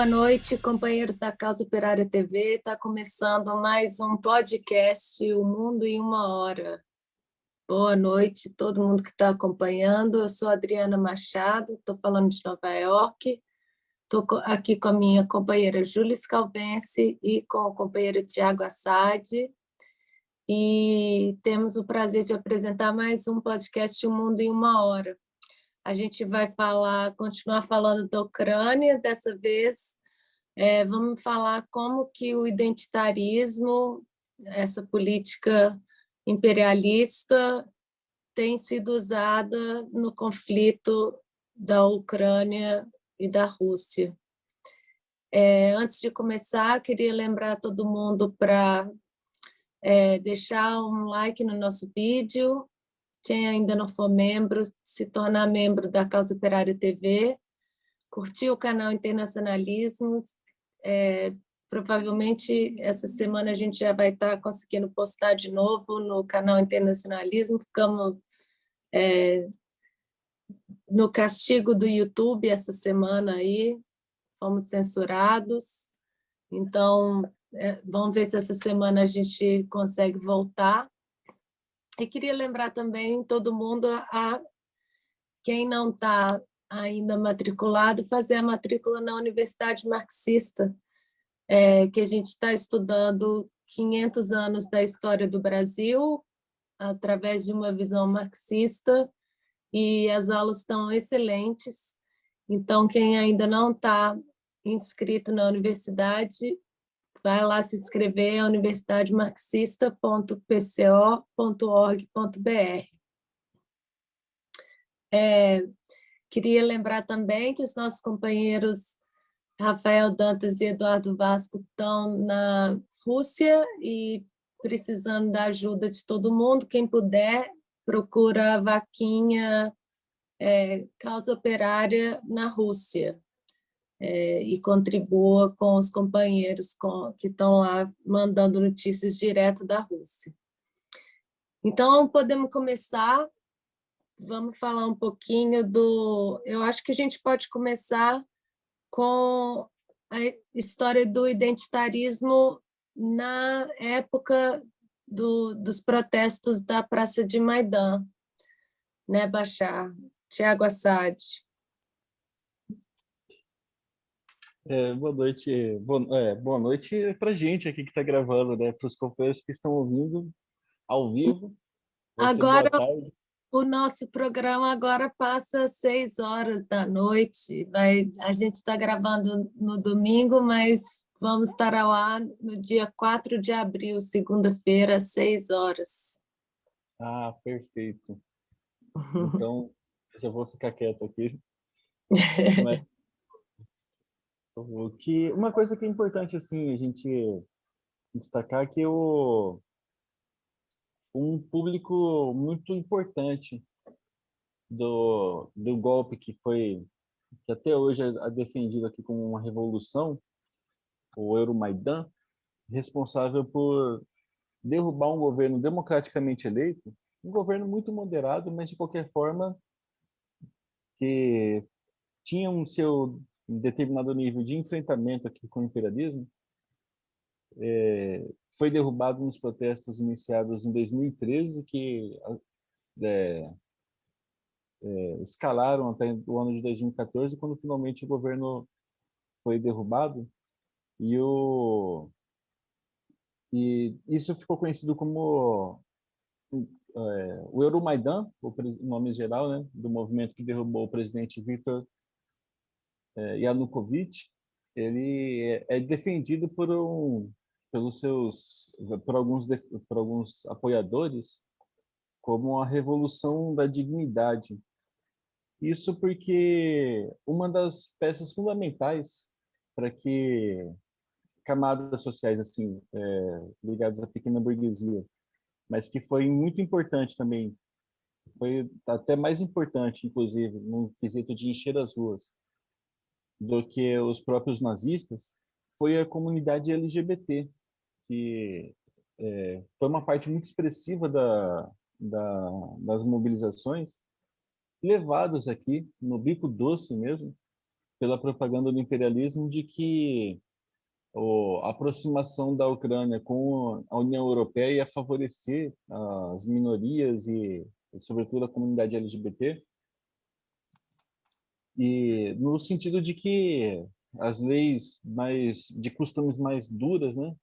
Boa noite, companheiros da Causa Operária TV. Está começando mais um podcast, O Mundo em uma Hora. Boa noite, todo mundo que está acompanhando. Eu sou Adriana Machado, estou falando de Nova York. Estou aqui com a minha companheira Júlia Scalvense e com o companheiro Tiago Assad. E temos o prazer de apresentar mais um podcast, O Mundo em uma Hora. A gente vai continuar falando da Ucrânia, dessa vez. Vamos falar como que o identitarismo, essa política imperialista, tem sido usada no conflito da Ucrânia e da Rússia. Antes de começar, queria lembrar todo mundo para deixar um like no nosso vídeo. Quem ainda não for membro, se tornar membro da Causa Operária TV, curtir o canal Internacionalismo. Provavelmente essa semana a gente já vai estar conseguindo postar de novo no canal Internacionalismo. Ficamos no castigo do YouTube essa semana aí, fomos censurados. Então, vamos ver se essa semana a gente consegue voltar. E queria lembrar também todo mundo, quem não está ainda matriculado, fazer a matrícula na Universidade Marxista, que a gente está estudando 500 anos da história do Brasil, através de uma visão marxista, e as aulas estão excelentes. Então, quem ainda não está inscrito na universidade, vai lá se inscrever, é universidademarxista.pco.org.br. Queria lembrar também que os nossos companheiros Rafael Dantas e Eduardo Vasco estão na Rússia e precisando da ajuda de todo mundo. Quem puder, procura a vaquinha Causa Operária na Rússia e contribua com os companheiros que estão lá mandando notícias direto da Rússia. Então, podemos começar. Vamos falar um pouquinho Eu acho que a gente pode começar com a história do identitarismo na época dos protestos da Praça de Maidan, né, Bashar? Tiago Assad. Boa noite, boa noite para a gente aqui que está gravando, né? Para os companheiros que estão ouvindo ao vivo. Agora, boa tarde. O nosso programa agora passa às 6 horas da noite. A gente está gravando no domingo, mas vamos estar ao ar no dia 4 de abril, segunda-feira, às 6 horas. Ah, perfeito. Então, eu já vou ficar quieto aqui. Mas, uma coisa que é importante assim, a gente destacar que um público muito importante do golpe que até hoje é defendido aqui como uma revolução, o Euromaidan, responsável por derrubar um governo democraticamente eleito, um governo muito moderado, mas de qualquer forma que tinha um seu determinado nível de enfrentamento aqui com o imperialismo, foi derrubado nos protestos iniciados em 2013, que escalaram até o ano de 2014, quando finalmente o governo foi derrubado. E isso ficou conhecido como o Euromaidan, o nome geral, né, do movimento que derrubou o presidente Viktor Yanukovych. Ele é defendido por alguns apoiadores como a revolução da dignidade. Isso porque uma das peças fundamentais para que camadas sociais assim ligadas à pequena burguesia, mas que foi muito importante também, foi até mais importante, inclusive, no quesito de encher as ruas do que os próprios nazistas, foi a comunidade LGBT, que foi uma parte muito expressiva das mobilizações, levados aqui no bico doce mesmo pela propaganda do imperialismo de que a aproximação da Ucrânia com a União Europeia ia favorecer as minorias e, sobretudo, a comunidade LGBT, e no sentido de que as leis de costumes mais duras, né,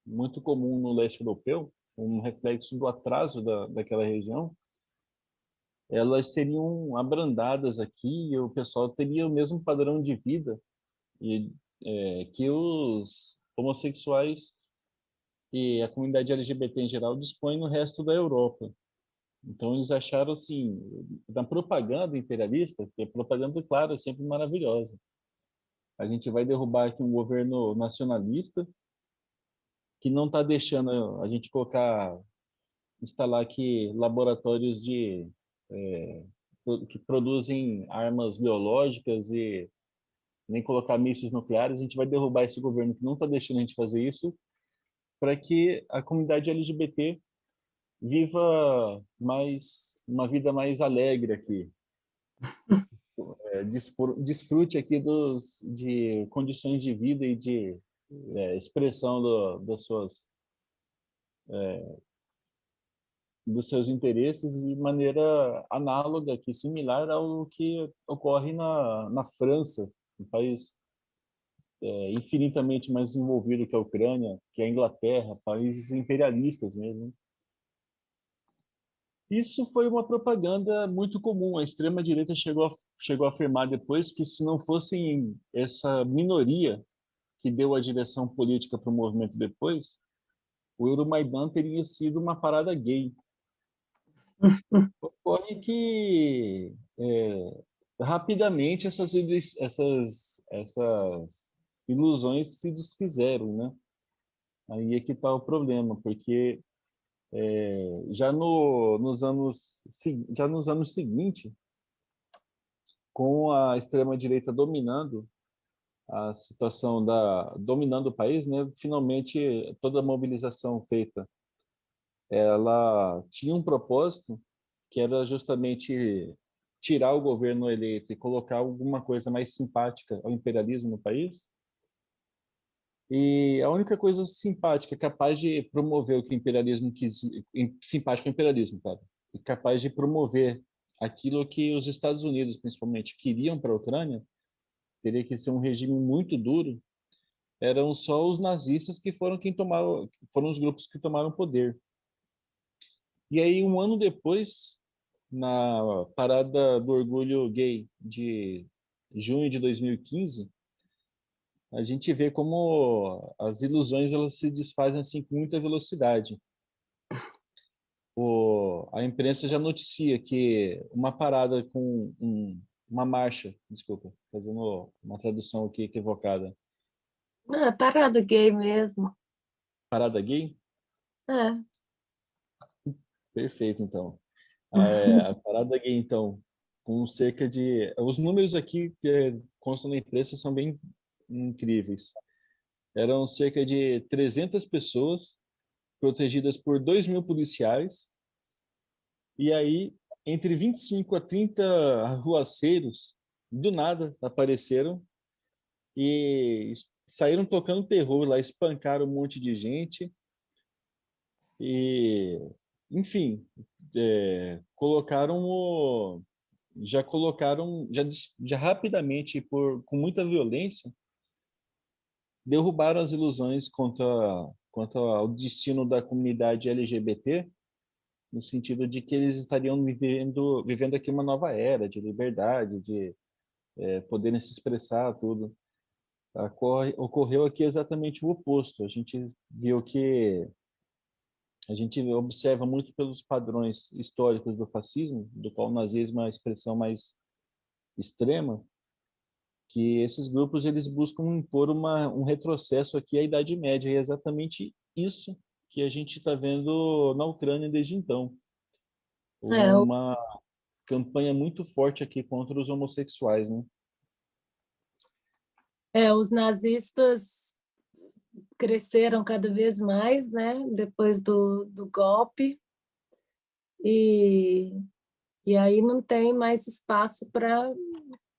muito comum no leste europeu, um reflexo do atraso daquela região, elas seriam abrandadas aqui e o pessoal teria o mesmo padrão de vida e que os homossexuais e a comunidade LGBT em geral dispõem no resto da Europa. Então eles acharam assim, na propaganda imperialista, que a propaganda, claro, é sempre maravilhosa. A gente vai derrubar aqui um governo nacionalista que não está deixando a gente instalar aqui laboratórios que produzem armas biológicas e nem colocar mísseis nucleares. A gente vai derrubar esse governo que não está deixando a gente fazer isso, para que a comunidade LGBT viva uma vida mais alegre aqui. Desfrute aqui de condições de vida e de expressão dos seus interesses de maneira análoga, aqui, similar ao que ocorre na França, um país infinitamente mais desenvolvido que a Ucrânia, que a Inglaterra, países imperialistas mesmo. Isso foi uma propaganda muito comum. A extrema-direita chegou a afirmar depois que se não fosse essa minoria que deu a direção política para o movimento depois, o Euromaidan teria sido uma parada gay. Ocorre que rapidamente essas ilusões se desfizeram, né? Aí é que está o problema, porque já nos anos seguintes, com a extrema-direita dominando a situação dominando o país, né? Finalmente toda a mobilização feita, ela tinha um propósito que era justamente tirar o governo eleito e colocar alguma coisa mais simpática ao imperialismo no país. E a única coisa simpática capaz de promover o que o imperialismo quis, simpático ao imperialismo, claro, e capaz de promover aquilo que os Estados Unidos, principalmente, queriam para a Ucrânia, teria que ser um regime muito duro, eram só os nazistas que foram os grupos que tomaram poder. E aí, um ano depois, na Parada do Orgulho Gay de junho de 2015, a gente vê como as ilusões elas se desfazem assim com muita velocidade. A imprensa já noticia que uma parada com uma marcha, desculpa, fazendo uma tradução aqui equivocada. Não, é parada gay mesmo. Parada gay? É. Perfeito, então. A parada gay, então, com cerca de... Os números aqui que constam na imprensa são bem incríveis. Eram cerca de 300 pessoas protegidas por 2.000 policiais. E aí, entre 25 a 30 arruaceiros, do nada, apareceram e saíram tocando terror lá, espancaram um monte de gente. E, enfim, já rapidamente, com muita violência, derrubaram as ilusões quanto ao destino da comunidade LGBT, no sentido de que eles estariam vivendo aqui uma nova era de liberdade, de poderem se expressar, tudo. Ocorreu aqui exatamente o oposto. A gente observa muito pelos padrões históricos do fascismo, do qual o nazismo é a expressão mais extrema, que esses grupos eles buscam impor um retrocesso aqui à Idade Média, e é exatamente isso que a gente está vendo na Ucrânia desde então. Uma campanha muito forte aqui contra os homossexuais, né? Os nazistas cresceram cada vez mais, né, depois do golpe, e aí não tem mais espaço para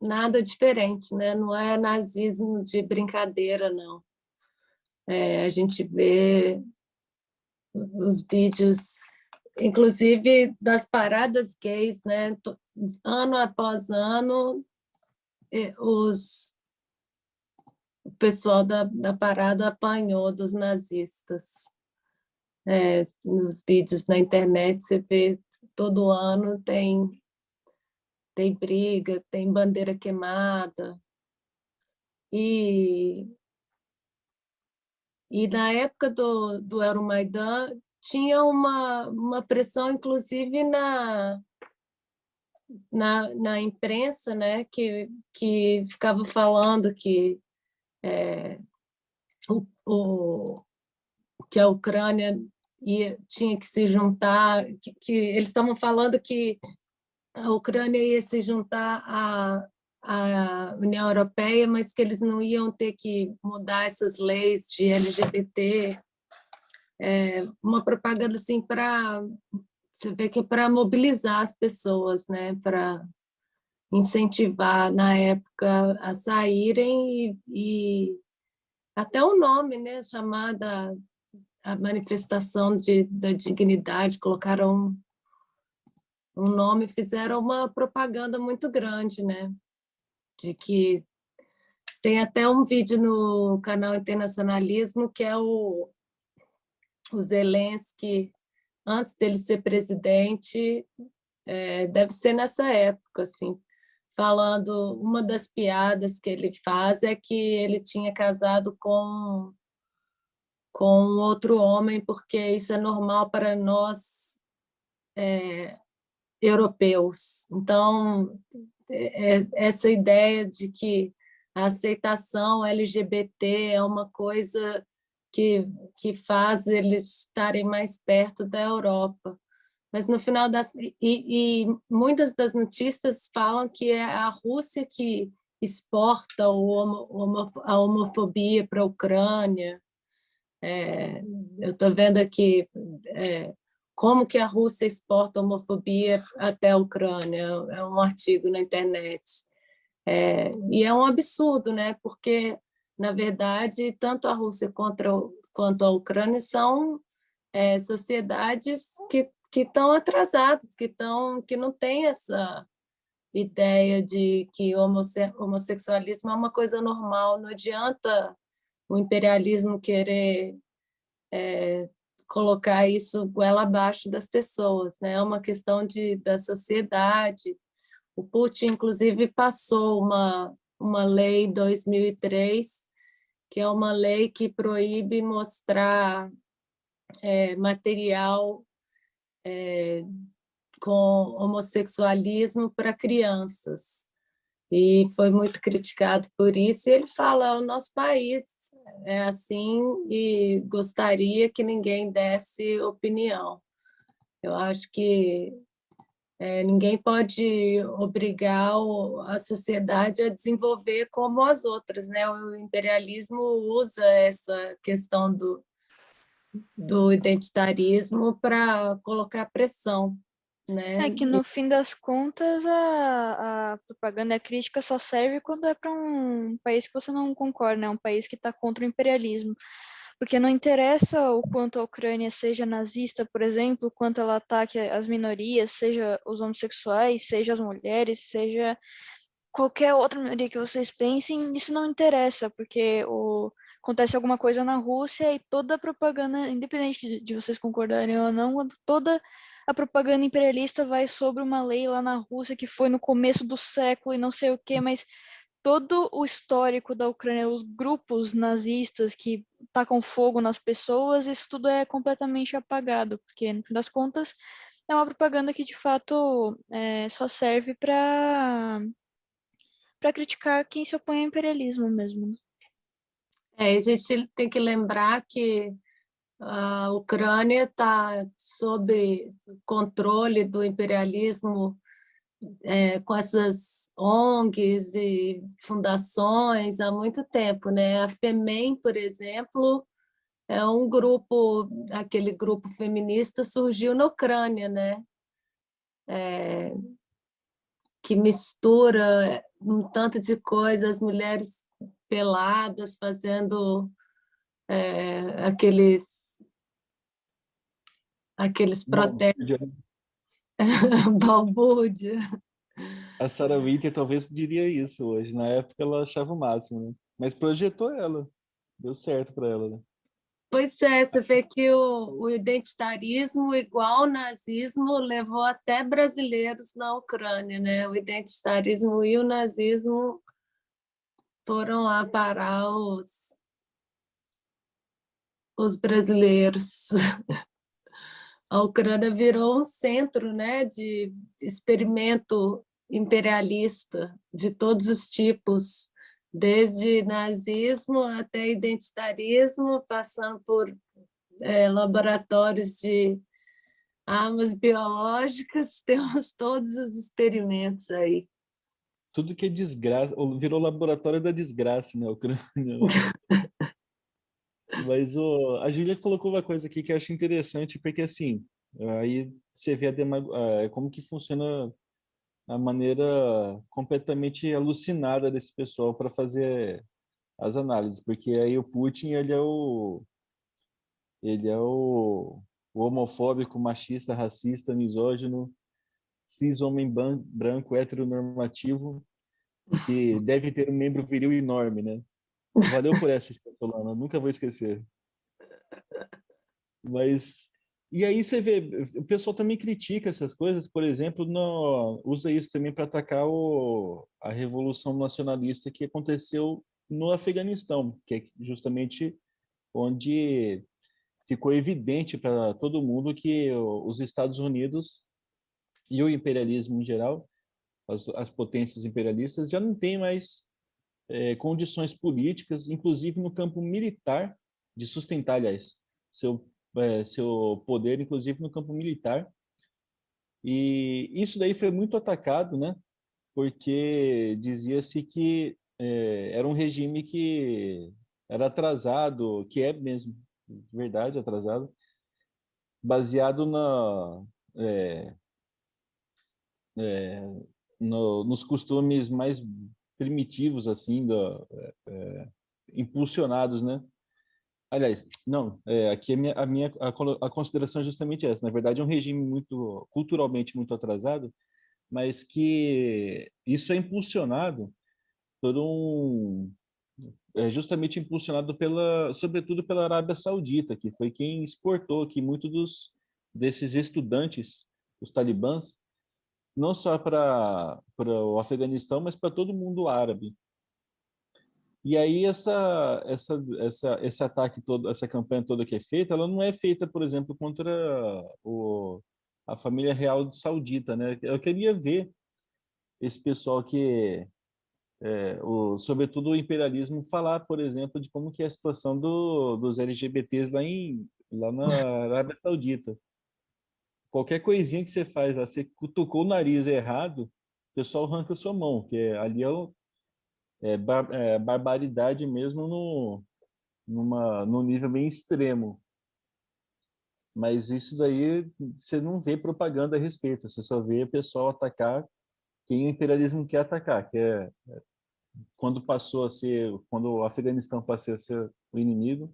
nada diferente, né? Não é nazismo de brincadeira, não. A gente vê os vídeos, inclusive das paradas gays, né? Ano após ano, o pessoal da parada apanhou dos nazistas. Nos vídeos na internet você vê todo ano tem briga, tem bandeira queimada. E na época do Euromaidan tinha uma pressão, inclusive na imprensa, né, que ficava falando que que a Ucrânia tinha que se juntar, que eles estavam falando que a Ucrânia ia se juntar à União Europeia, mas que eles não iam ter que mudar essas leis de LGBT. Uma propaganda assim para você vê que é para mobilizar as pessoas, né, para incentivar na época a saírem e até o nome, né, chamada a manifestação da dignidade, colocaram um nome, fizeram uma propaganda muito grande, né, de que tem até um vídeo no canal Internacionalismo que é o Zelensky, antes dele ser presidente, deve ser nessa época, assim, falando, uma das piadas que ele faz é que ele tinha casado com outro homem, porque isso é normal para nós europeus. Então, essa ideia de que a aceitação LGBT é uma coisa que faz eles estarem mais perto da Europa. Mas no final e muitas das notícias falam que é a Rússia que exporta a homofobia para a Ucrânia. Eu estou vendo aqui como que a Rússia exporta homofobia até a Ucrânia. É um artigo na internet. E é um absurdo, né? Porque, na verdade, tanto a Rússia quanto a Ucrânia são sociedades que estão atrasadas, que não têm essa ideia de que o homossexualismo é uma coisa normal. Não adianta o imperialismo querer colocar isso goela abaixo das pessoas, né? É uma questão da sociedade. O Putin, inclusive, passou uma lei em 2003, que é uma lei que proíbe mostrar material com homossexualismo para crianças. E foi muito criticado por isso. E ele fala: o nosso país é assim e gostaria que ninguém desse opinião. Eu acho que ninguém pode obrigar a sociedade a desenvolver como as outras, né? O imperialismo usa essa questão do identitarismo para colocar pressão, né? É que no fim das contas a propaganda e a crítica só serve quando é para um país que você não concorda, né? Um país que está contra o imperialismo. Porque não interessa o quanto a Ucrânia seja nazista, por exemplo, o quanto ela ataque as minorias, seja os homossexuais, seja as mulheres, seja qualquer outra minoria que vocês pensem, isso não interessa, porque acontece alguma coisa na Rússia e toda a propaganda, independente de vocês concordarem ou não, toda a propaganda imperialista vai sobre uma lei lá na Rússia que foi no começo do século e não sei o quê, mas todo o histórico da Ucrânia, os grupos nazistas que tacam fogo nas pessoas, isso tudo é completamente apagado, porque no fim das contas é uma propaganda que de fato só serve para criticar quem se opõe ao imperialismo mesmo. A gente tem que lembrar que a Ucrânia está sob controle do imperialismo, com essas ONGs e fundações há muito tempo, né? A FEMEN, por exemplo, é um grupo, aquele grupo feminista surgiu na Ucrânia, né? Que mistura um tanto de coisa, as mulheres peladas fazendo aqueles protestos, Balbúrdia. balbúrdia. A Sarah Winter talvez diria isso hoje. Na época ela achava o máximo, né? Mas projetou ela. Deu certo para ela, né? Pois é, você vê que o identitarismo, igual ao nazismo, levou até brasileiros na Ucrânia, né? O identitarismo e o nazismo foram lá parar os brasileiros. A Ucrânia virou um centro, né, de experimento imperialista de todos os tipos, desde nazismo até identitarismo, passando por laboratórios de armas biológicas, temos todos os experimentos aí. Tudo que é desgraça, virou laboratório da desgraça, né, Ucrânia. Mas a Júlia colocou uma coisa aqui que eu acho interessante, porque assim, aí você vê como que funciona a maneira completamente alucinada desse pessoal para fazer as análises, porque aí o Putin, o homofóbico, machista, racista, misógino, cis homem branco, heteronormativo, que deve ter um membro viril enorme, né? Valeu por essa, Solana, nunca vou esquecer. Mas e aí você vê, o pessoal também critica essas coisas, por exemplo, usa isso também para atacar a revolução nacionalista que aconteceu no Afeganistão, que é justamente onde ficou evidente para todo mundo que os Estados Unidos e o imperialismo em geral, as potências imperialistas, já não têm mais condições políticas, inclusive no campo militar, de sustentar, aliás, seu poder, inclusive no campo militar. E isso daí foi muito atacado, né? Porque dizia-se que era um regime que era atrasado, que é mesmo, de verdade, atrasado, baseado é, é, nos costumes mais primitivos, assim, impulsionados, né? Aliás, não, aqui a consideração é justamente essa. Na verdade, é um regime muito, culturalmente muito atrasado, mas que isso é impulsionado por justamente impulsionado sobretudo pela Arábia Saudita, que foi quem exportou aqui muitos desses estudantes, os talibãs, não só para o Afeganistão, mas para todo o mundo árabe. E aí esse ataque todo, essa campanha toda que é feita, ela não é feita, por exemplo, contra a família real saudita, né? Eu queria ver esse pessoal que, sobretudo o imperialismo, falar, por exemplo, de como que é a situação dos LGBTs lá na Arábia Saudita. Qualquer coisinha que você faz, você cutucou o nariz errado, o pessoal arranca a sua mão, que ali é barbaridade mesmo no nível bem extremo. Mas isso daí você não vê propaganda a respeito, você só vê o pessoal atacar quem o imperialismo quer atacar, que é quando o Afeganistão passou a ser o inimigo,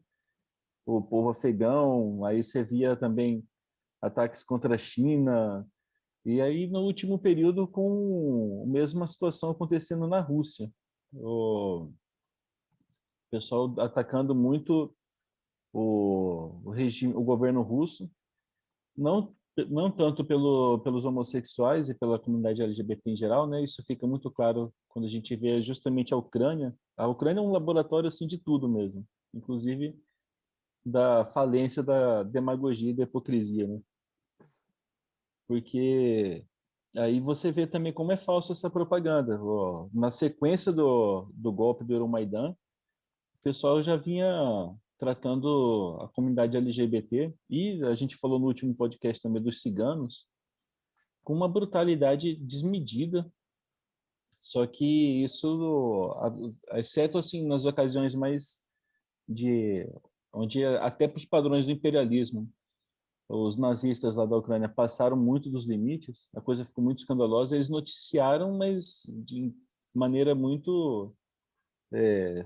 o povo afegão, aí você via também ataques contra a China, e aí no último período com a mesma situação acontecendo na Rússia. O pessoal atacando muito o regime, o governo russo, não tanto pelos homossexuais e pela comunidade LGBT em geral, né? Isso fica muito claro quando a gente vê justamente a Ucrânia. A Ucrânia é um laboratório assim de tudo mesmo, inclusive da falência da demagogia e da hipocrisia, né? Porque aí você vê também como é falsa essa propaganda. Na sequência do golpe do Euromaidan, o pessoal já vinha tratando a comunidade LGBT, e a gente falou no último podcast também dos ciganos, com uma brutalidade desmedida, só que isso, exceto assim nas ocasiões mais de onde até para os padrões do imperialismo, os nazistas lá da Ucrânia passaram muito dos limites, a coisa ficou muito escandalosa, eles noticiaram, mas maneira muito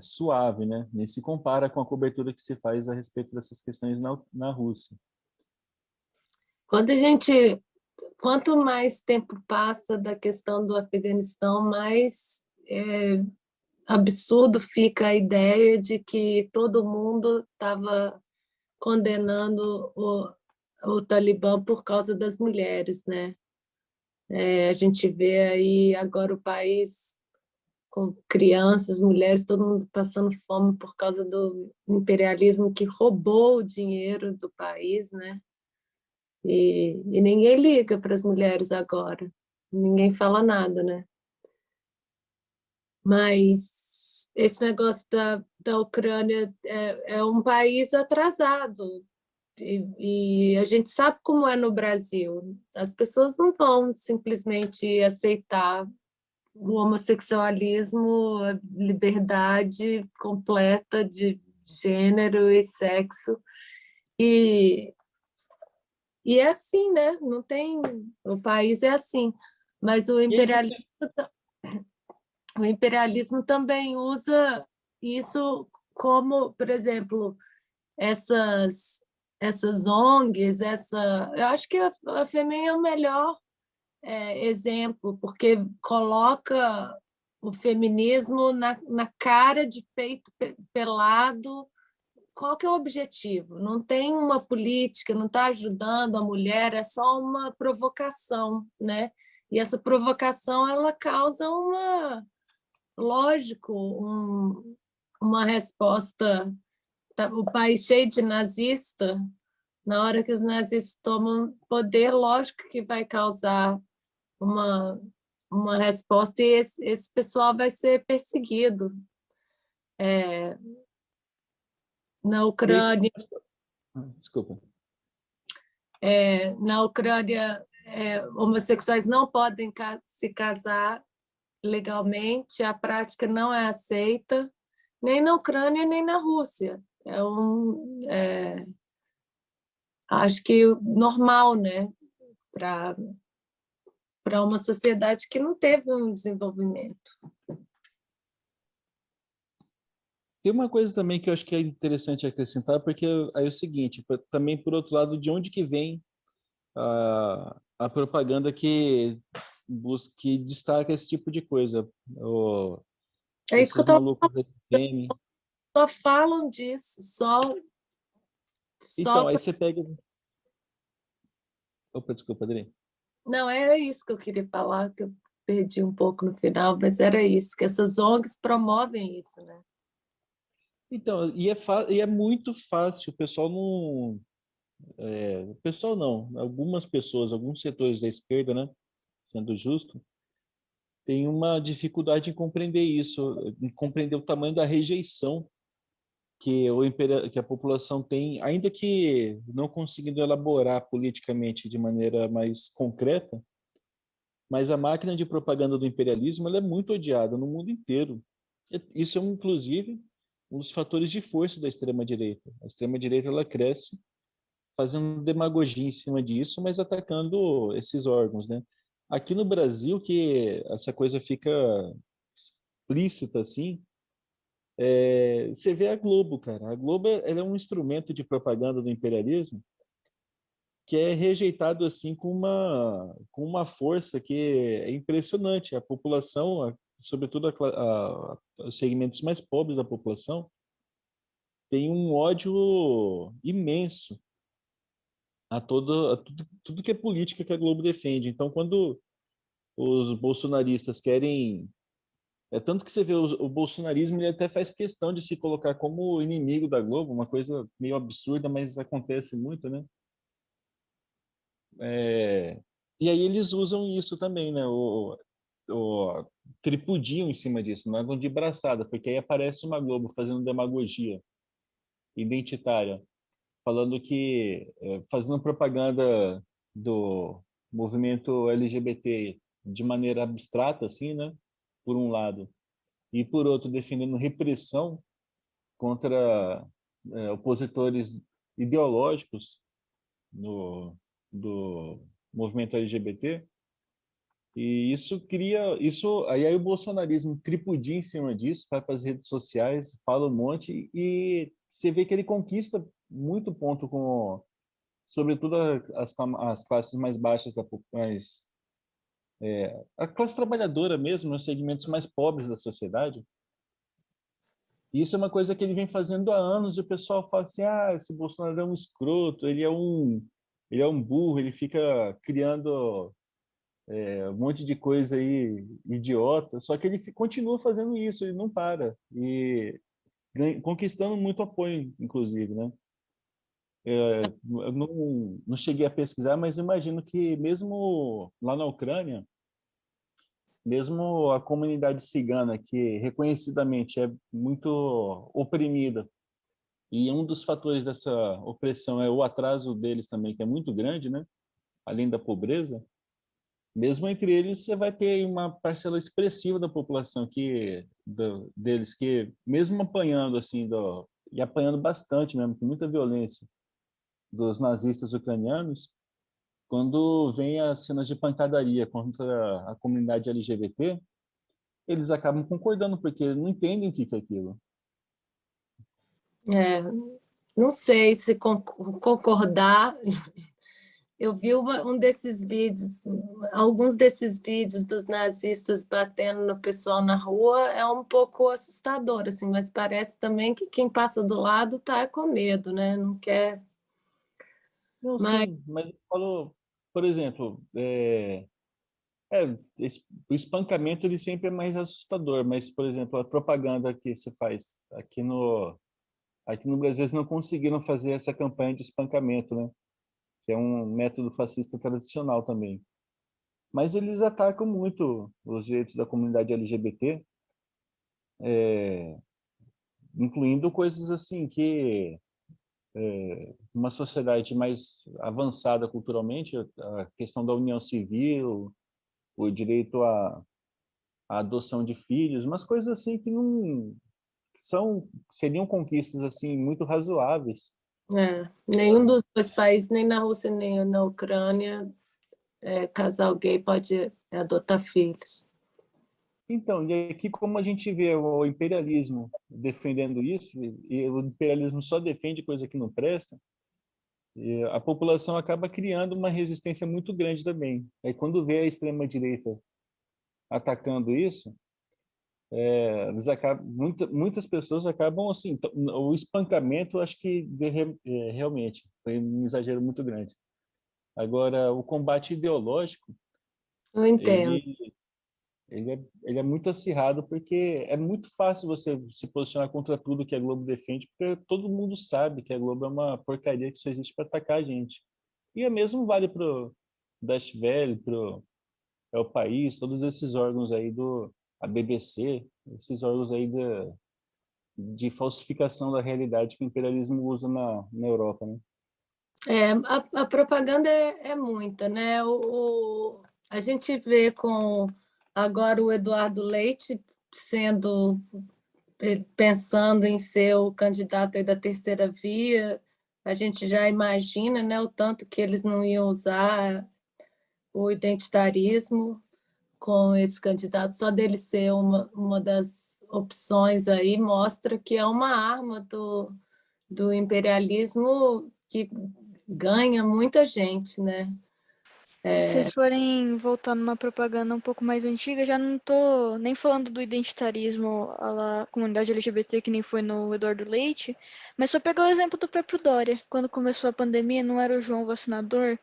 suave, né? Nem se compara com a cobertura que se faz a respeito dessas questões na Rússia. Quanto mais tempo passa da questão do Afeganistão, mais absurdo fica a ideia de que todo mundo estava condenando o Talibã por causa das mulheres, né? A gente vê aí agora o país com crianças, mulheres, todo mundo passando fome por causa do imperialismo que roubou o dinheiro do país, né? E ninguém liga para as mulheres agora, ninguém fala nada, né? Mas esse negócio da Ucrânia é um país atrasado, e a gente sabe como é no Brasil. As pessoas não vão simplesmente aceitar o homossexualismo, a liberdade completa de gênero e sexo. E é assim, né? Não tem, o país é assim. Mas o imperialismo também usa isso como, por exemplo, essas ONGs, eu acho que a FEMEN é o melhor exemplo, porque coloca o feminismo na cara de peito pelado. Qual que é o objetivo? Não tem uma política, não está ajudando a mulher, é só uma provocação, né? E essa provocação ela causa lógico, uma resposta. O país cheio de nazista, na hora que os nazistas tomam poder, lógico que vai causar uma, uma resposta, e esse pessoal vai ser perseguido. Na Ucrânia, Desculpa. na Ucrânia, homossexuais não podem se casar legalmente, a prática não é aceita, nem na Ucrânia, nem na Rússia. Acho que normal, né? Para uma sociedade que não teve um desenvolvimento. Tem uma coisa também que eu acho que é interessante acrescentar, porque aí é o seguinte, também por outro lado, de onde que vem a propaganda que destaca esse tipo de coisa? É isso que eu Esses estou malucos da FM. só falam disso, Então, aí pra... você pega... Opa, desculpa, Adri. Não, era isso que eu queria falar, que eu perdi um pouco no final, mas era isso, que essas ONGs promovem isso, né? Então, e é muito fácil, o pessoal não... o pessoal não, algumas pessoas, alguns setores da esquerda, né, sendo justo, tem uma dificuldade em compreender isso, em compreender o tamanho da rejeição que a população tem, ainda que não conseguindo elaborar politicamente de maneira mais concreta, mas a máquina de propaganda do imperialismo ela é muito odiada no mundo inteiro. Isso é, inclusive, um dos fatores de força da extrema-direita. A extrema-direita ela cresce fazendo demagogia em cima disso, mas atacando esses órgãos, né? Aqui no Brasil, que essa coisa fica explícita assim, você vê a Globo, cara. A Globo ela é um instrumento de propaganda do imperialismo que é rejeitado assim com uma força que é impressionante. A população, sobretudo os segmentos mais pobres da população, tem um ódio imenso a tudo que é política que a Globo defende. Então, quando os bolsonaristas querem tanto que você vê o bolsonarismo, ele até faz questão de se colocar como inimigo da Globo, uma coisa meio absurda, mas acontece muito, né? E aí eles usam isso também, né? Tripudiam em cima disso, não é de braçada, porque aí aparece uma Globo fazendo demagogia identitária, falando que, fazendo propaganda do movimento LGBT de maneira abstrata, assim, né? Por um lado, e por outro defendendo repressão contra opositores ideológicos do movimento LGBT, E isso cria, aí o bolsonarismo tripudia em cima disso, vai para as redes sociais, fala um monte e você vê que ele conquista muito ponto com, sobretudo as classes mais baixas a classe trabalhadora mesmo, os segmentos mais pobres da sociedade. E isso é uma coisa que ele vem fazendo há anos e o pessoal fala assim: ah, esse Bolsonaro é um escroto, ele é um burro, ele fica criando um monte de coisa aí idiota, só que ele continua fazendo isso, ele não para e conquistando muito apoio, inclusive, né? Eu não cheguei a pesquisar, mas imagino que mesmo lá na Ucrânia, mesmo a comunidade cigana, que reconhecidamente é muito oprimida, e um dos fatores dessa opressão é o atraso deles também, que é muito grande, né? Além da pobreza, mesmo entre eles, você vai ter uma parcela expressiva da população deles que, mesmo apanhando assim, e apanhando bastante mesmo, com muita violência dos nazistas ucranianos, quando vem as cenas de pancadaria contra a comunidade LGBT, eles acabam concordando, porque não entendem o que é aquilo. É, não sei se concordar. Eu vi um desses vídeos, alguns desses vídeos dos nazistas batendo no pessoal na rua é um pouco assustador, assim, mas parece também que quem passa do lado está com medo, né? Não quer. Não, Mas sim, mas eu falo, por exemplo, o espancamento ele sempre é mais assustador, mas, por exemplo, a propaganda que se faz aqui no Brasil, eles não conseguiram fazer essa campanha de espancamento, né? Que é um método fascista tradicional também. Mas eles atacam muito os direitos da comunidade LGBT, incluindo coisas assim que uma sociedade mais avançada culturalmente, a questão da união civil, o direito à adoção de filhos, umas coisas assim que não seriam conquistas assim muito razoáveis. nenhum dos dois países, nem na Rússia nem na Ucrânia, casal gay pode adotar filhos. Então, e aqui como a gente vê o imperialismo defendendo isso, e o imperialismo só defende coisa que não presta, e a população acaba criando uma resistência muito grande também. Aí quando vê a extrema-direita atacando isso, muitas pessoas acabam assim, o espancamento eu acho que realmente foi um exagero muito grande. Agora, o combate ideológico, Eu entendo. ele ele é muito acirrado porque é muito fácil você se posicionar contra tudo que a Globo defende, porque todo mundo sabe que a Globo é uma porcaria que só existe para atacar a gente. E o mesmo vale pro Dash Velho, pro É o País, todos esses órgãos aí a BBC, esses órgãos aí de falsificação da realidade que o imperialismo usa na Europa, né? A propaganda é muita, né? A gente vê com agora o Eduardo Leite sendo pensando em ser o candidato aí da terceira via, a gente já imagina, né, o tanto que eles não iam usar o identitarismo com esse candidato, só dele ser uma das opções aí mostra que é uma arma do imperialismo que ganha muita gente, né? Se vocês forem voltar numa propaganda um pouco mais antiga, já não tô nem falando do identitarismo à la comunidade LGBT, que nem foi no Eduardo Leite, mas só pegar o exemplo do próprio Dória. Quando começou a pandemia, não era o João vacinador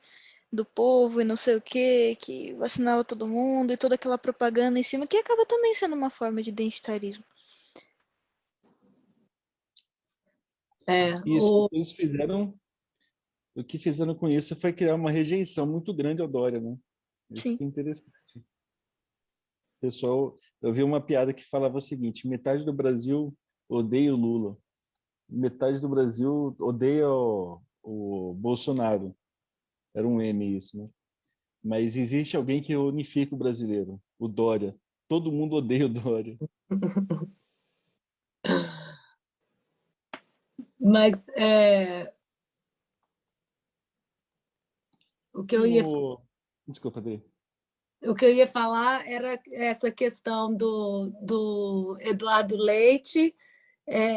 do povo e não sei o quê, que vacinava todo mundo e toda aquela propaganda em cima, que acaba também sendo uma forma de identitarismo. E isso que eles fizeram, o que fizeram com isso foi criar uma rejeição muito grande ao Dória, né? Isso Sim. que é interessante. Pessoal, eu vi uma piada que falava o seguinte: metade do Brasil odeia o Lula, metade do Brasil odeia o Bolsonaro. Era um meme isso, né? Mas existe alguém que unifica o brasileiro, o Dória. Todo mundo odeia o Dória. Mas o que eu Sim, ia Desculpa, Adri. O que eu ia falar era essa questão do Eduardo Leite.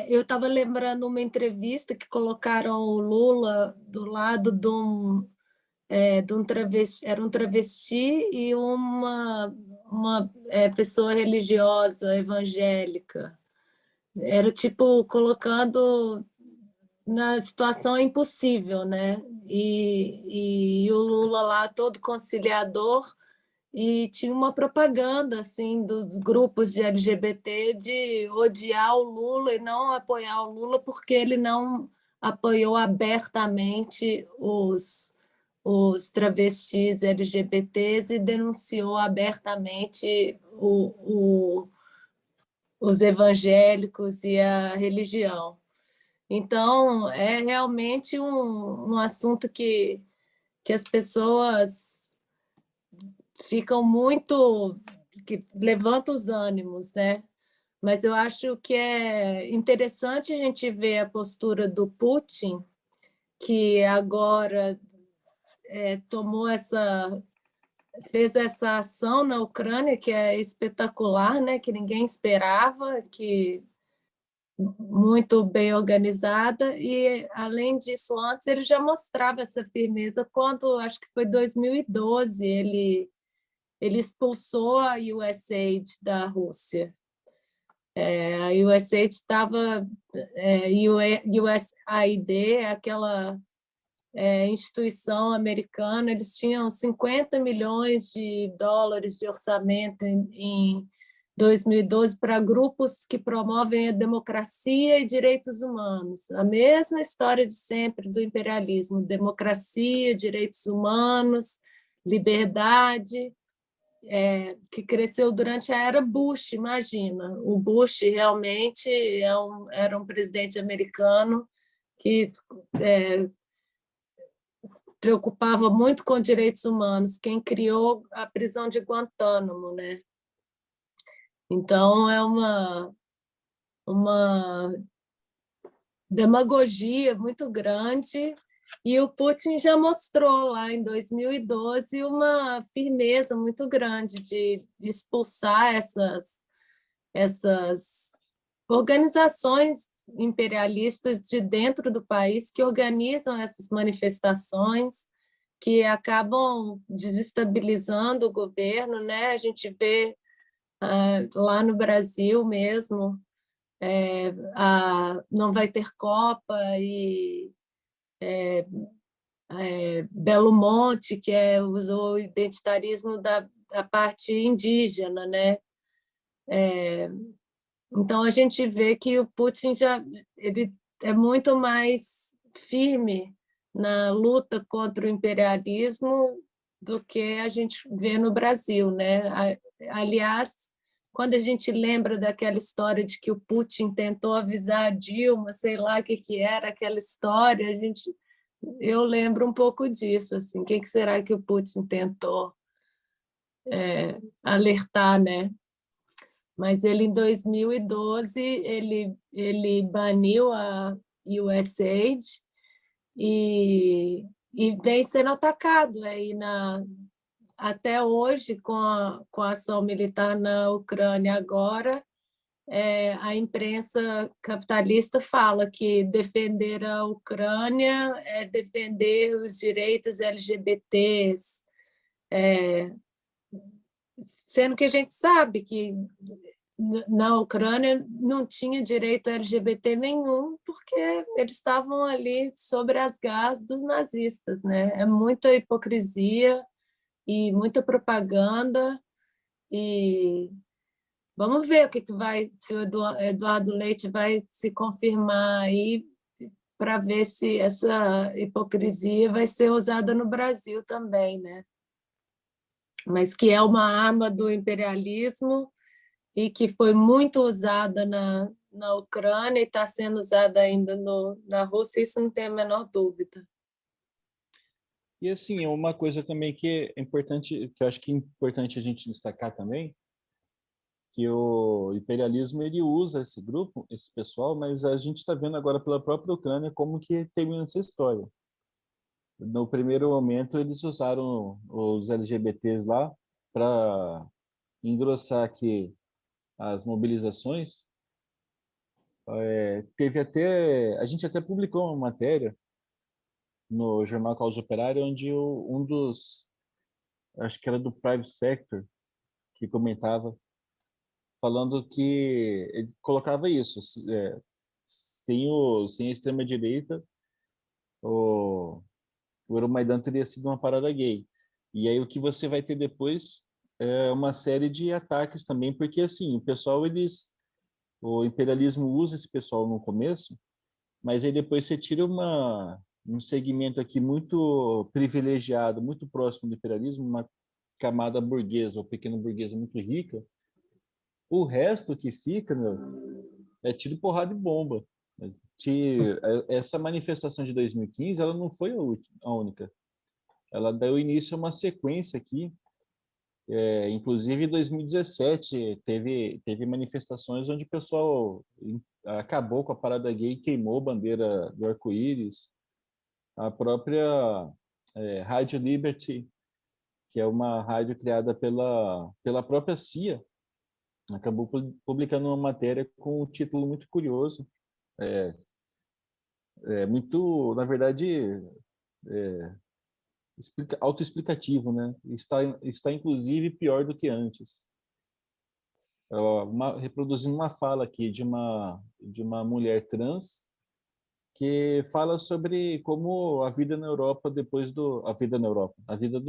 Eu estava lembrando uma entrevista que colocaram o Lula do lado de um travesti, era um travesti e uma pessoa religiosa, evangélica. Era tipo colocando na situação impossível, né? E o Lula lá todo conciliador, e tinha uma propaganda assim dos grupos de LGBT de odiar o Lula e não apoiar o Lula porque ele não apoiou abertamente os travestis LGBTs e denunciou abertamente os evangélicos e a religião. Então, é realmente um assunto que as pessoas ficam muito... que levanta os ânimos, né? Mas eu acho que é interessante a gente ver a postura do Putin, que agora fez essa ação na Ucrânia, que é espetacular, né? Que ninguém esperava, que muito bem organizada, e, além disso, antes ele já mostrava essa firmeza quando, acho que foi 2012, ele expulsou a USAID da Rússia. A USAID estava... USAID, aquela instituição americana, eles tinham 50 milhões de dólares de orçamento em 2012 para grupos que promovem a democracia e direitos humanos. A mesma história de sempre do imperialismo: democracia, direitos humanos, liberdade, que cresceu durante a era Bush, imagina. O Bush realmente era um presidente americano que preocupava muito com direitos humanos, quem criou a prisão de Guantánamo, né? Então, é uma demagogia muito grande, e o Putin já mostrou lá em 2012 uma firmeza muito grande de expulsar essas organizações imperialistas de dentro do país que organizam essas manifestações, que acabam desestabilizando o governo, né? A gente vê lá no Brasil mesmo, não vai ter Copa, e Belo Monte, que usou o identitarismo da parte indígena, né? Então, a gente vê que o Putin ele é muito mais firme na luta contra o imperialismo do que a gente vê no Brasil, né? Aliás, quando a gente lembra daquela história de que o Putin tentou avisar a Dilma, sei lá o que era aquela história, eu lembro um pouco disso, assim, o que será que o Putin tentou alertar, né? Mas ele, em 2012, ele baniu a USAID e vem sendo atacado aí até hoje com a ação militar na Ucrânia agora. A imprensa capitalista fala que defender a Ucrânia é defender os direitos LGBTs, sendo que a gente sabe que na Ucrânia não tinha direito LGBT nenhum, porque eles estavam ali sob as garras dos nazistas, né? É muita hipocrisia e muita propaganda, e vamos ver se o Eduardo Leite vai se confirmar aí, para ver se essa hipocrisia vai ser usada no Brasil também, né? Mas que é uma arma do imperialismo e que foi muito usada na Ucrânia e está sendo usada ainda na Rússia, isso não tem a menor dúvida. E assim, uma coisa também que é importante, que eu acho que é importante a gente destacar também, que o imperialismo ele usa esse grupo, esse pessoal, mas a gente está vendo agora pela própria Ucrânia como que termina essa história. No primeiro momento, eles usaram os LGBTs lá para engrossar aqui as mobilizações, a gente até publicou uma matéria no jornal Causa Operária, onde um dos, acho que era do Private Sector, que comentava, falando que ele colocava isso, sem a extrema-direita, o Euromaidan teria sido uma parada gay. E aí o que você vai ter depois é uma série de ataques também, porque assim, o pessoal, o imperialismo usa esse pessoal no começo, mas aí depois você tira um segmento aqui muito privilegiado, muito próximo do imperialismo, uma camada burguesa ou pequena burguesa muito rica, o resto que fica, meu, é tiro, porrada e bomba. Essa manifestação de 2015, ela não foi a única. Ela deu início a uma sequência aqui. Inclusive, em 2017, teve manifestações onde o pessoal acabou com a parada gay, queimou a bandeira do arco-íris. A própria Rádio Liberty, que é uma rádio criada pela própria CIA, acabou publicando uma matéria com um título muito curioso, muito, na verdade, autoexplicativo, né? Está inclusive pior do que antes. Reproduzindo uma fala aqui de uma mulher trans que fala sobre como a vida na Europa a vida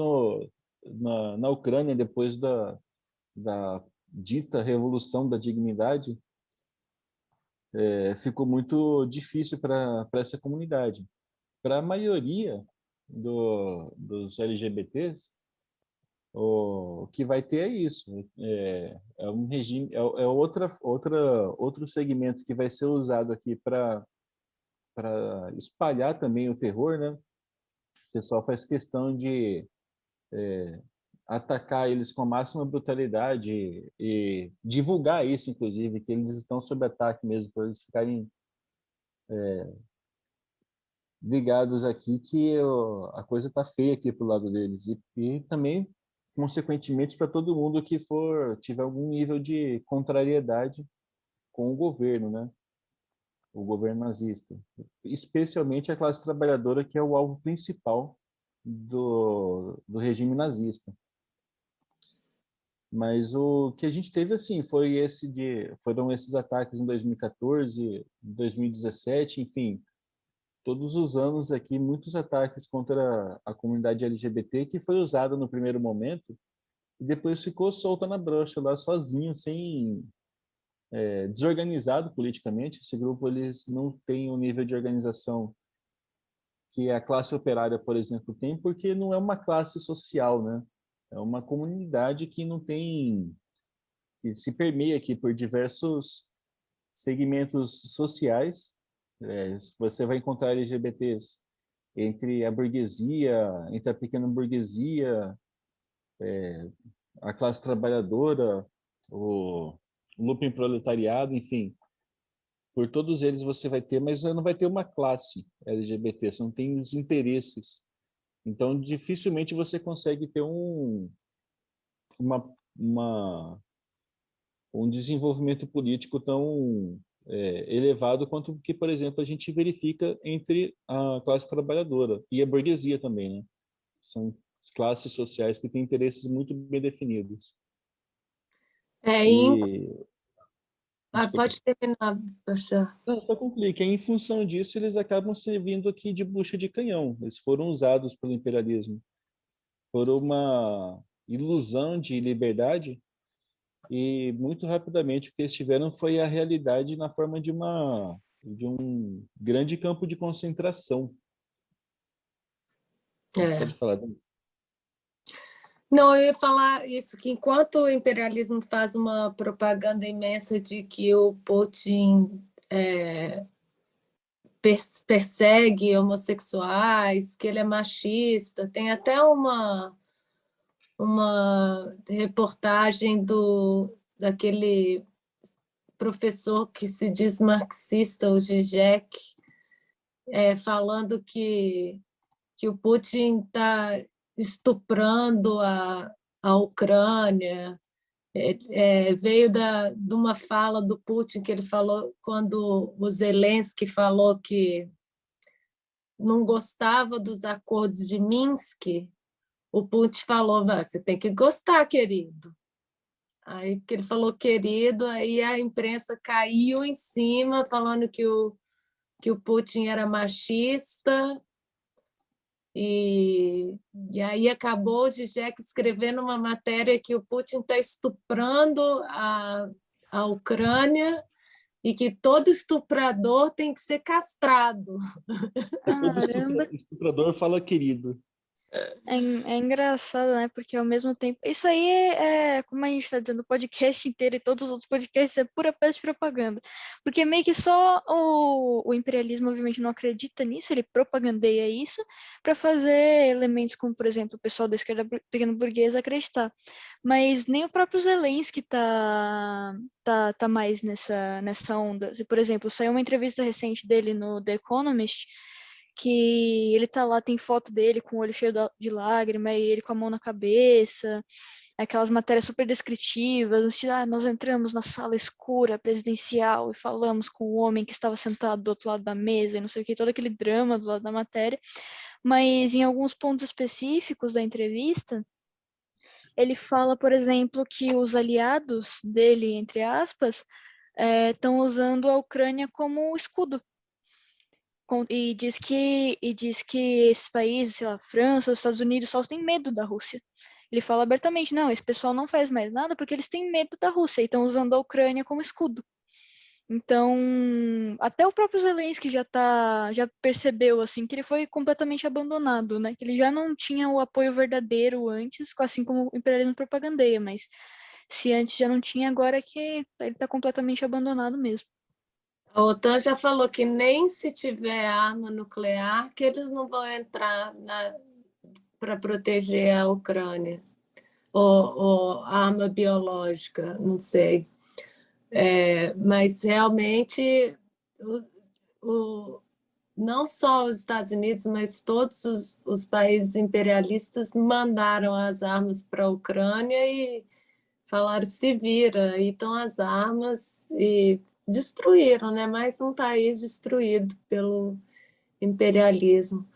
na Ucrânia depois da dita Revolução da Dignidade ficou muito difícil para essa comunidade. Para a maioria dos LGBTs, o que vai ter é isso. É um regime, outro segmento que vai ser usado aqui para espalhar também o terror, né? O pessoal faz questão de atacar eles com a máxima brutalidade e divulgar isso, inclusive, que eles estão sob ataque mesmo, para eles ficarem ligados aqui que a coisa está feia aqui pro lado deles. E também, consequentemente, para todo mundo que tiver algum nível de contrariedade com o governo, né? O governo nazista. Especialmente a classe trabalhadora, que é o alvo principal do regime nazista. Mas o que a gente teve, assim, foram esses ataques em 2014, 2017, enfim, todos os anos aqui, muitos ataques contra a comunidade LGBT, que foi usada no primeiro momento e depois ficou solta na brocha lá sozinho, desorganizado politicamente. Esse grupo, eles não têm o nível de organização que a classe operária, por exemplo, tem, porque não é uma classe social, né? É uma comunidade que não tem, que se permeia aqui por diversos segmentos sociais. Você vai encontrar LGBTs entre a burguesia, entre a pequena burguesia, a classe trabalhadora, o lumpen proletariado, enfim. Por todos eles você vai ter, mas não vai ter uma classe LGBT, você não tem os interesses. Então, dificilmente você consegue ter um desenvolvimento político tão elevado quanto que, por exemplo, a gente verifica entre a classe trabalhadora e a burguesia também, né? São classes sociais que têm interesses muito bem definidos. Pode terminar, Bashar. Não, só concluir que em função disso eles acabam servindo aqui de bucha de canhão. Eles foram usados pelo imperialismo por uma ilusão de liberdade e muito rapidamente o que eles tiveram foi a realidade na forma de um grande campo de concentração. Você pode falar, Dani? Não, eu ia falar isso, que enquanto o imperialismo faz uma propaganda imensa de que o Putin persegue homossexuais, que ele é machista, tem até uma reportagem daquele professor que se diz marxista, o Zizek, falando que o Putin está estuprando a Ucrânia. Veio de uma fala do Putin que ele falou quando o Zelensky falou que não gostava dos acordos de Minsk. O Putin falou: você tem que gostar, querido. Aí que ele falou querido, aí a imprensa caiu em cima falando que o Putin era machista. E aí acabou o Zizek escrevendo uma matéria que o Putin está estuprando a Ucrânia e que todo estuprador tem que ser castrado. Todo Caramba. estuprador fala querido. É engraçado, né? Porque ao mesmo tempo. Isso aí como a gente está dizendo, o podcast inteiro e todos os outros podcasts é pura peça de propaganda. Porque meio que só o imperialismo, obviamente, não acredita nisso, ele propagandeia isso para fazer elementos como, por exemplo, o pessoal da esquerda pequeno burguesa acreditar. Mas nem o próprio Zelensky tá mais nessa onda. Por exemplo, saiu uma entrevista recente dele no The Economist, que ele tá lá, tem foto dele com o olho cheio de lágrima e ele com a mão na cabeça, aquelas matérias super descritivas, nós entramos na sala escura presidencial e falamos com o homem que estava sentado do outro lado da mesa e não sei o que, todo aquele drama do lado da matéria, mas em alguns pontos específicos da entrevista, ele fala, por exemplo, que os aliados dele, entre aspas, estão usando a Ucrânia como escudo. E diz que esses países, sei lá, a França, os Estados Unidos, só têm medo da Rússia. Ele fala abertamente, não, esse pessoal não faz mais nada porque eles têm medo da Rússia e estão usando a Ucrânia como escudo. Então, até o próprio Zelensky já percebeu assim que ele foi completamente abandonado, né? Que ele já não tinha o apoio verdadeiro antes, assim como o imperialismo propagandeia, mas se antes já não tinha, agora é que ele está completamente abandonado mesmo. A OTAN já falou que nem se tiver arma nuclear, que eles não vão entrar para proteger a Ucrânia. Ou arma biológica, não sei. Mas realmente não só os Estados Unidos, mas todos os países imperialistas mandaram as armas para a Ucrânia e falaram: se vira, aí estão as armas, e destruíram, né? Mais um país destruído pelo imperialismo.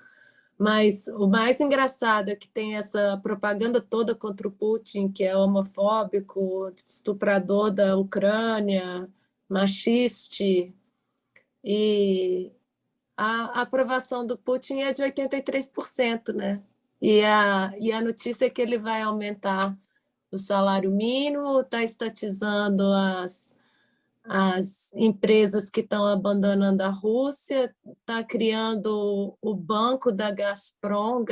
Mas o mais engraçado é que tem essa propaganda toda contra o Putin, que é homofóbico, estuprador da Ucrânia, machiste, e a aprovação do Putin é de 83%, né? E a notícia é que ele vai aumentar o salário mínimo, está estatizando as empresas que estão abandonando a Rússia, está criando o banco da Gazprom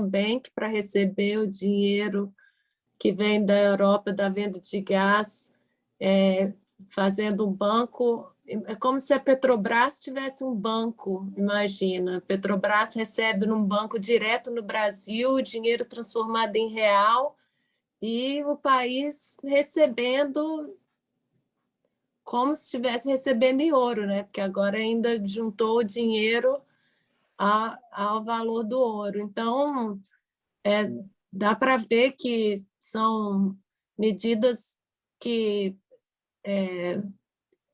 Bank, para receber o dinheiro que vem da Europa da venda de gás, fazendo um banco. É como se a Petrobras tivesse um banco, imagina. A Petrobras recebe num banco direto no Brasil o dinheiro transformado em real e o país recebendo como se estivesse recebendo em ouro, né? Porque agora ainda juntou o dinheiro ao valor do ouro. Então, dá para ver que são medidas que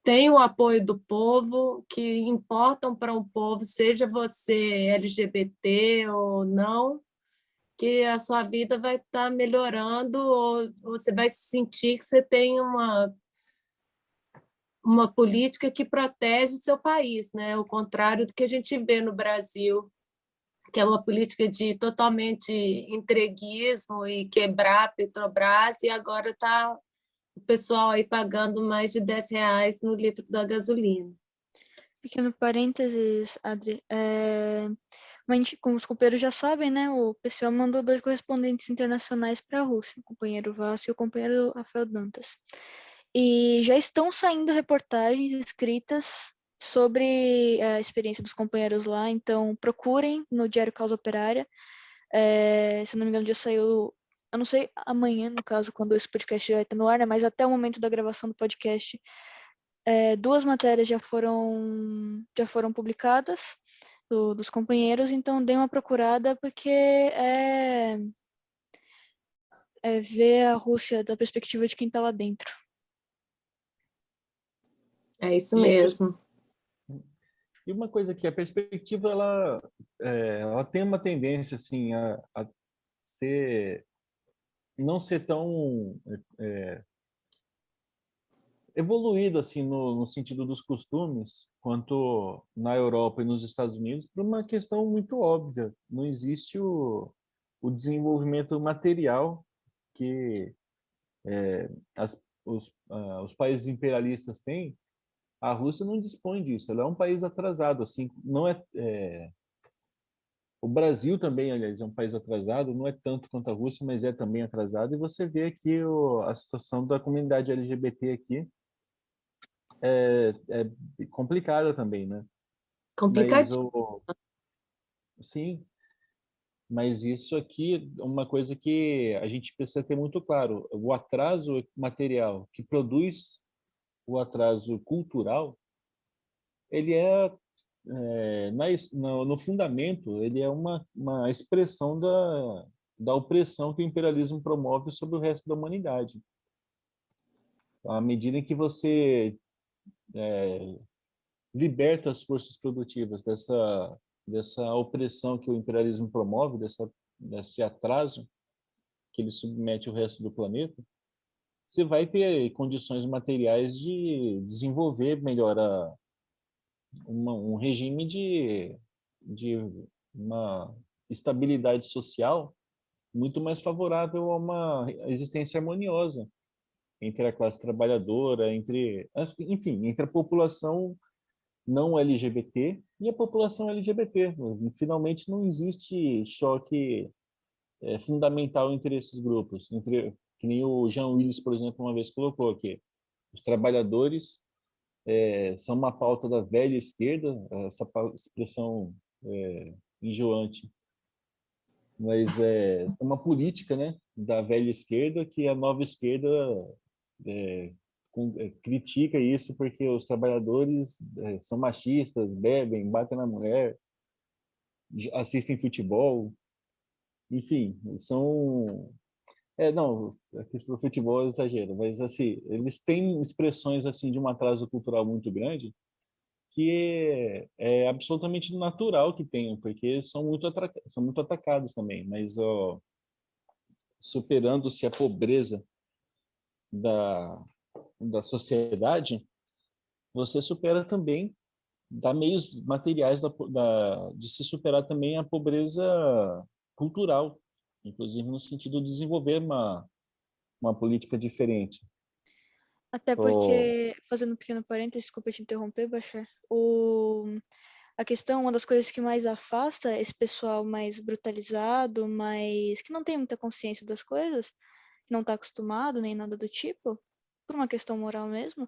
têm o apoio do povo, que importam para um povo, seja você LGBT ou não, que a sua vida vai estar melhorando, ou você vai sentir que você tem uma política que protege o seu país, né? O contrário do que a gente vê no Brasil, que é uma política de totalmente entreguismo e quebrar a Petrobras, e agora está o pessoal aí pagando mais de R$ 10 no litro da gasolina. Pequeno parênteses, Adri. Como os companheiros já sabem, né? O PCO mandou 2 correspondentes internacionais para a Rússia, o companheiro Vasco e o companheiro Rafael Dantas. E já estão saindo reportagens escritas sobre a experiência dos companheiros lá, então procurem no Diário Causa Operária. Se não me engano, já saiu, eu não sei amanhã, no caso, quando esse podcast já está no ar, né? Mas até o momento da gravação do podcast, 2 matérias já foram publicadas dos companheiros, então dê uma procurada, porque ver a Rússia da perspectiva de quem está lá dentro. É isso mesmo. E uma coisa que a perspectiva ela tem uma tendência assim a ser não ser tão evoluído assim no sentido dos costumes quanto na Europa e nos Estados Unidos por uma questão muito óbvia. Não existe o desenvolvimento material que os países imperialistas têm. A Rússia não dispõe disso. Ela é um país atrasado, assim, não o Brasil também, aliás, é um país atrasado, não é tanto quanto a Rússia, mas é também atrasado. E você vê aqui a situação da comunidade LGBT aqui é complicada também, né? Mas Complicadinho. sim, mas isso aqui é uma coisa que a gente precisa ter muito claro. O atraso material que produz o atraso cultural, ele no fundamento, ele é uma expressão da opressão que o imperialismo promove sobre o resto da humanidade. À medida em que você liberta as forças produtivas dessa opressão que o imperialismo promove, desse atraso que ele submete o resto do planeta, você vai ter condições materiais de desenvolver melhor um regime de uma estabilidade social muito mais favorável a uma existência harmoniosa entre a classe trabalhadora, enfim, entre a população não LGBT e a população LGBT. Finalmente não existe choque fundamental entre esses grupos, que nem o Jean Willis, por exemplo, uma vez colocou aqui. Os trabalhadores são uma pauta da velha esquerda, essa expressão enjoante, mas é uma política, né, da velha esquerda que a nova esquerda critica isso porque os trabalhadores são machistas, bebem, batem na mulher, assistem futebol, enfim, são não, a questão do futebol é exagero, mas assim, eles têm expressões assim de um atraso cultural muito grande que é absolutamente natural que tenham, porque são muito atacados também, mas superando-se a pobreza da, da sociedade, você supera também, dá meios materiais de se superar também a pobreza cultural, inclusive no sentido de desenvolver uma política diferente. Até porque, fazendo um pequeno parênteses, desculpa te interromper, Bachar, a questão, uma das coisas que mais afasta esse pessoal mais brutalizado, que não tem muita consciência das coisas, que não está acostumado nem nada do tipo, por uma questão moral mesmo,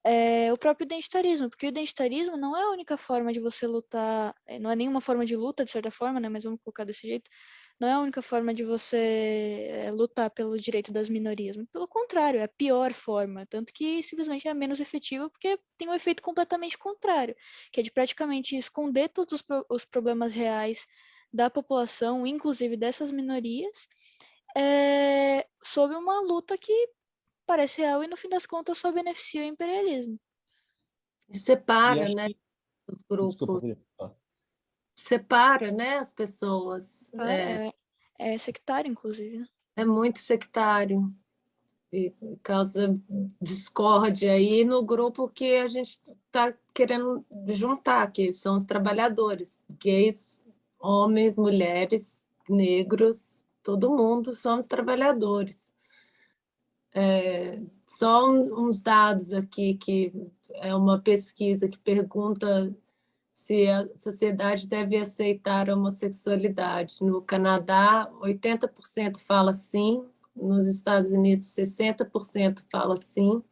é o próprio identitarismo, porque o identitarismo não é a única forma de você lutar, não é nenhuma forma de luta, de certa forma, né, mas vamos colocar desse jeito, não é a única forma de você lutar pelo direito das minorias, muito pelo contrário, é a pior forma, tanto que simplesmente é a menos efetiva, porque tem um efeito completamente contrário, que é de praticamente esconder todos os problemas reais da população, inclusive dessas minorias, sob uma luta que parece real e, no fim das contas, só beneficia o imperialismo. E Separa, acho né, que, os desculpa, grupos. Separa, né, as pessoas. É sectário, inclusive, né? É muito sectário e causa discórdia aí no grupo que a gente está querendo juntar, que são os trabalhadores, gays, homens, mulheres, negros, todo mundo somos trabalhadores. Só uns dados aqui, que é uma pesquisa que pergunta se a sociedade deve aceitar a homossexualidade. No Canadá, 80% fala sim, nos Estados Unidos, 60% fala sim.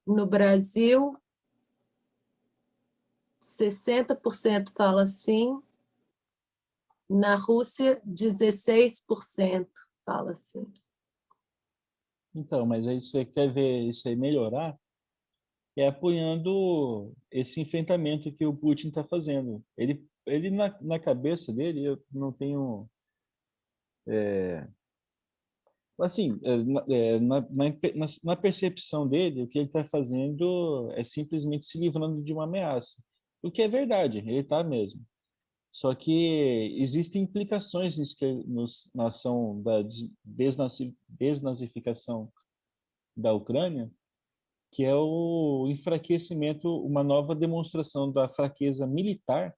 No Brasil, 60% fala sim. Na Rússia, 16% fala sim. Então, mas aí você quer ver isso aí melhorar, apoiando esse enfrentamento que o Putin está fazendo. Ele na cabeça dele, eu não tenho Assim, na percepção dele, o que ele está fazendo é simplesmente se livrando de uma ameaça. O que é verdade, ele está mesmo. Só que existem implicações nisso na ação da desnazificação da Ucrânia, que é o enfraquecimento, uma nova demonstração da fraqueza militar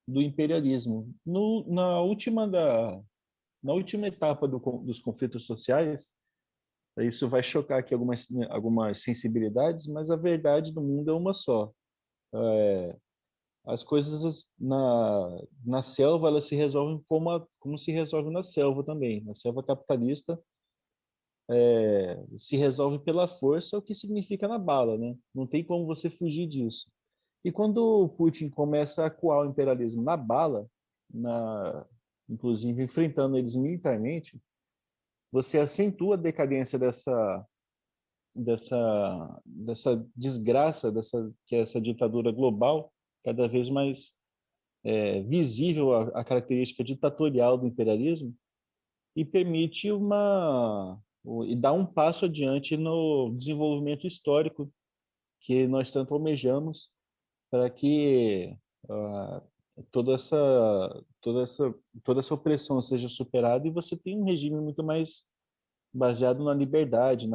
do imperialismo. Na última etapa dos conflitos sociais, isso vai chocar aqui algumas sensibilidades, mas a verdade do mundo é uma só. As coisas na selva, elas se resolvem como se resolve na selva também. Na selva capitalista, se resolve pela força, o que significa na bala, né? Não tem como você fugir disso. E quando o Putin começa a acuar o imperialismo na bala, inclusive enfrentando eles militarmente, você acentua a decadência dessa desgraça, que é essa ditadura global, cada vez mais visível a característica ditatorial do imperialismo, e permite e dá um passo adiante no desenvolvimento histórico que nós tanto almejamos para que uh, toda essa toda essa toda essa opressão seja superada e você tem um regime muito mais baseado na liberdade,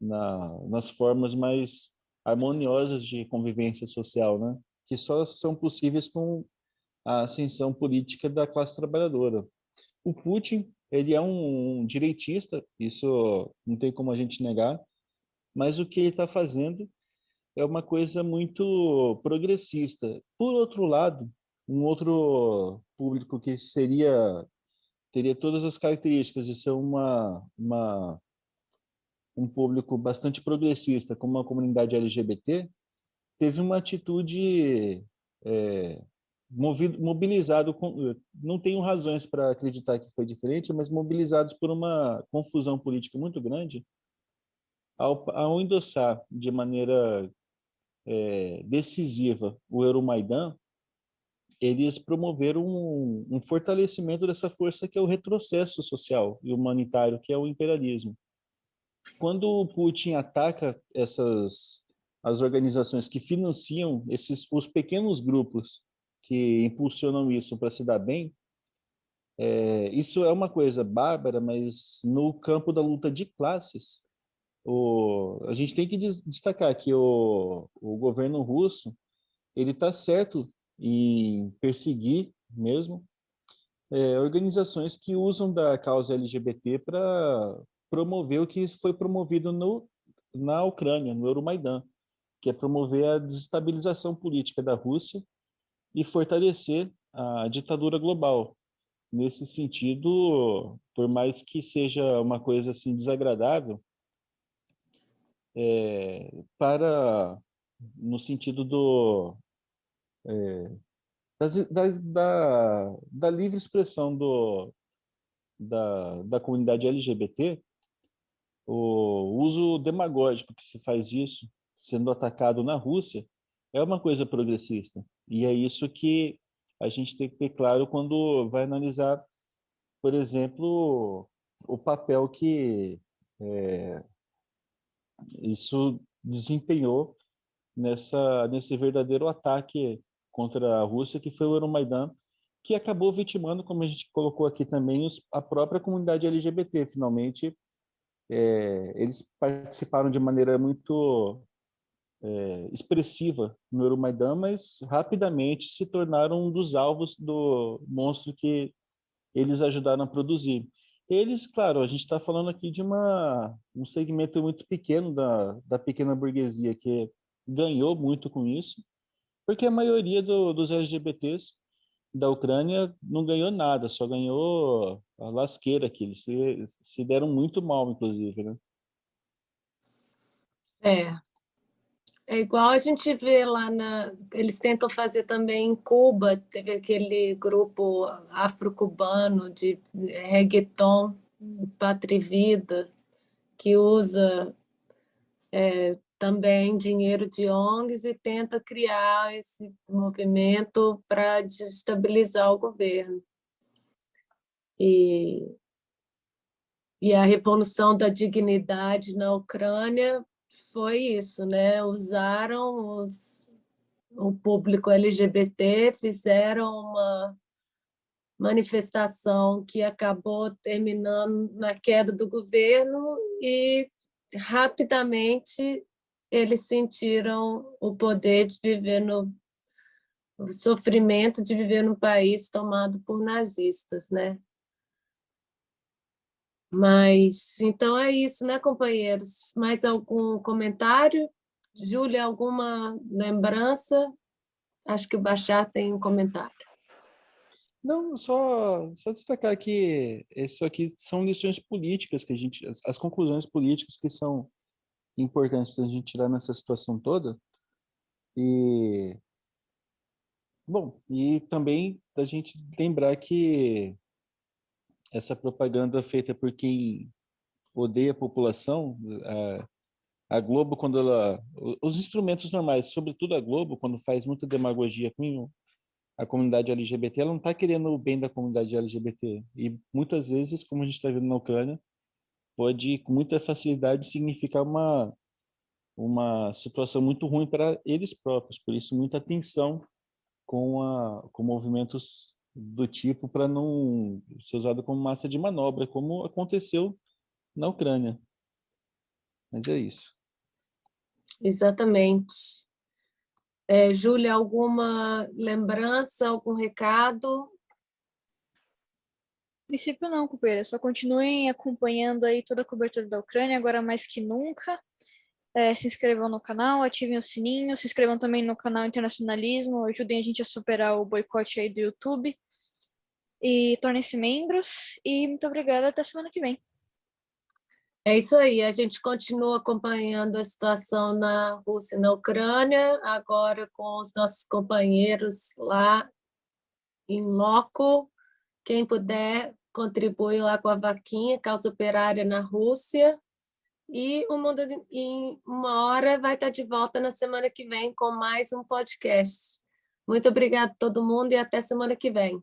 nas formas mais harmoniosas de convivência social, né? Que só são possíveis com a ascensão política da classe trabalhadora. O Putin, ele é um direitista, isso não tem como a gente negar, mas o que ele está fazendo é uma coisa muito progressista. Por outro lado, um outro público que teria todas as características de ser um público bastante progressista, como a comunidade LGBT, teve uma atitude é, mobilizado, não tenho razões para acreditar que foi diferente, mas mobilizados por uma confusão política muito grande, ao endossar de maneira decisiva o Euromaidan, eles promoveram um fortalecimento dessa força que é o retrocesso social e humanitário, que é o imperialismo. Quando o Putin ataca as organizações que financiam os pequenos grupos que impulsionam isso para se dar bem, isso é uma coisa bárbara, mas no campo da luta de classes, a gente tem que destacar que o governo russo ele está certo em perseguir mesmo organizações que usam da causa LGBT para promover o que foi promovido na Ucrânia, no Euromaidan, que é promover a desestabilização política da Rússia e fortalecer a ditadura global. Nesse sentido, por mais que seja uma coisa assim desagradável, no sentido da livre expressão da comunidade LGBT, o uso demagógico que se faz disso, sendo atacado na Rússia, é uma coisa progressista. E é isso que a gente tem que ter claro quando vai analisar, por exemplo, o papel que isso desempenhou nesse verdadeiro ataque contra a Rússia, que foi o Euromaidan, que acabou vitimando, como a gente colocou aqui também, a própria comunidade LGBT. Finalmente, eles participaram de maneira muito expressiva no Euromaidan, mas rapidamente se tornaram um dos alvos do monstro que eles ajudaram a produzir. Eles, claro, a gente está falando aqui de um segmento muito pequeno da pequena burguesia que ganhou muito com isso, porque a maioria dos LGBTs da Ucrânia não ganhou nada, só ganhou a lasqueira aqui. Eles se deram muito mal, inclusive, né? É igual a gente vê lá eles tentam fazer também em Cuba, teve aquele grupo afro-cubano de reggaeton, Pátria e Vida, que usa também dinheiro de ONGs e tenta criar esse movimento para desestabilizar o governo. E E a revolução da dignidade na Ucrânia foi isso, né? Usaram o público LGBT, fizeram uma manifestação que acabou terminando na queda do governo e rapidamente eles sentiram o poder de viver o sofrimento de viver num país tomado por nazistas, né? Mas, então é isso, né, companheiros? Mais algum comentário? Júlia, alguma lembrança? Acho que o Bachar tem um comentário. Não, só destacar que isso aqui são lições políticas que as conclusões políticas que são importantes da gente tirar nessa situação toda. E, bom, e também da gente lembrar que essa propaganda feita por quem odeia a população, a Globo, quando os instrumentos normais, sobretudo a Globo, quando faz muita demagogia com a comunidade LGBT, ela não está querendo o bem da comunidade LGBT. E muitas vezes, como a gente está vendo na Ucrânia, pode, com muita facilidade, significar uma situação muito ruim para eles próprios. Por isso, muita atenção com movimentos do tipo para não ser usado como massa de manobra, como aconteceu na Ucrânia. Mas é isso. Exatamente. Júlia, alguma lembrança, algum recado? No princípio não, companheira. Só continuem acompanhando aí toda a cobertura da Ucrânia, agora mais que nunca. Se inscrevam no canal, ativem o sininho, se inscrevam também no canal Internacionalismo, ajudem a gente a superar o boicote aí do YouTube. E tornem-se membros. E muito obrigada, até semana que vem. É isso aí, a gente continua acompanhando a situação na Rússia e na Ucrânia, agora com os nossos companheiros lá em loco. Quem puder, contribui lá com a vaquinha, Causa Operária na Rússia. E o Mundo em uma Hora vai estar de volta na semana que vem com mais um podcast. Muito obrigada a todo mundo e até semana que vem.